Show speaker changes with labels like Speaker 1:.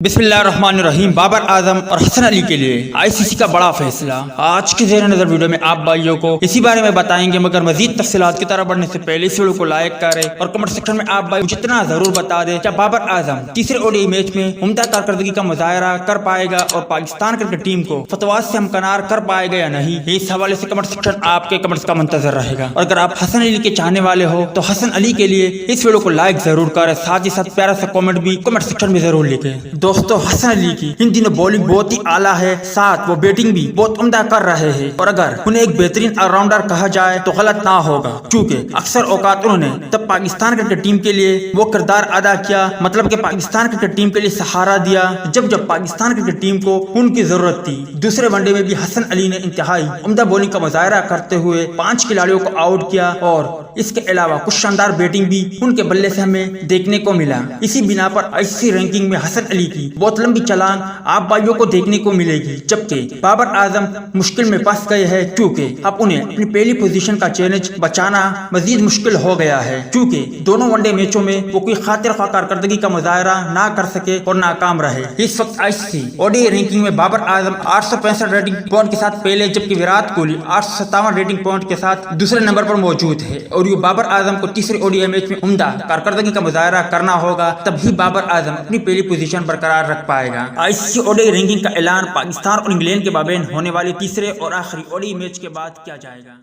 Speaker 1: بسم اللہ الرحمن الرحیم۔ بابر، اعظم اور حسن علی کے لیے آئی سی سی کا بڑا فیصلہ۔ آج کے زیر نظر ویڈیو میں آپ بھائیوں کو اسی بارے میں بتائیں گے، مگر مزید تفصیلات کی طرف بڑھنے سے پہلے اس ویڈیو کو لائک کریں اور کمنٹ سیکشن میں آپ بھائی جتنا ضرور بتا دیں کیا بابر اعظم تیسرے او ڈی آئی میچ میں عمدہ کارکردگی کا مظاہرہ کر پائے گا اور پاکستان کرکٹ ٹیم کو فتویٰ سے ہمکنار کر پائے گا یا نہیں۔ اس حوالے سے کمنٹ سیکشن آپ کے کمنٹس کا منتظر رہے گا، اور اگر آپ حسن علی کے چاہنے والے ہو تو حسن علی کے لیے اس ویڈیو کو لائک ضرور کریں، ساتھ ہی ساتھ پیارا سا کامنٹ بھی کمنٹ سیکشن میں ضرور لکھیں۔ دوستو، حسن علی کی ان دنوں بولنگ بہت ہی اعلیٰ ہے، ساتھ وہ بیٹنگ بھی بہت عمدہ کر رہے ہیں، اور اگر انہیں ایک بہترین آل راؤنڈر کہا جائے تو غلط نہ ہوگا، کیونکہ اکثر اوقات انہوں نے تب پاکستان کرکٹ ٹیم کے لیے وہ کردار ادا کیا، مطلب کہ پاکستان کرکٹ ٹیم کے لیے سہارا دیا جب پاکستان کرکٹ ٹیم کو ان کی ضرورت تھی۔ دوسرے ون ڈے میں بھی حسن علی نے انتہائی عمدہ بولنگ کا مظاہرہ کرتے ہوئے 5 کھلاڑیوں کو آؤٹ کیا، اور اس کے علاوہ کچھ شاندار بیٹنگ بھی ان کے بلے سے ہمیں دیکھنے کو ملا۔ اسی بنا پر آئی سی سی رینکنگ میں حسن علی کی بہت لمبی چلان آپ بھائیوں کو دیکھنے کو ملے گی، جبکہ بابر اعظم مشکل میں پھنس گئے ہیں، کیونکہ اب انہیں اپنی پہلی پوزیشن کا چیلنج بچانا مزید مشکل ہو گیا ہے، کیونکہ دونوں ون ڈے میچوں میں وہ کوئی خاطر خواہ کارکردگی کا مظاہرہ نہ کر سکے اور ناکام رہے۔ اس وقت آئی سی سی او ڈی آئی رینکنگ میں بابر اعظم 865 ریٹنگ پوائنٹ کے ساتھ پہلے، جبکہ وراٹ کوہلی 857 ریٹنگ پوائنٹ کے ساتھ دوسرے نمبر پر موجود ہے، اور یہ بابر اعظم کو تیسرے او ڈی آئی میچ میں عمدہ کارکردگی کا مظاہرہ کرنا ہوگا، تب ہی بابر اعظم اپنی پہلی پوزیشن برقرار رکھ پائے گا۔ آئی سی سی او ڈی آئی رینکنگ کا اعلان پاکستان اور انگلینڈ کے مابین ہونے والے تیسرے اور آخری او ڈی آئی میچ کے بعد کیا جائے گا۔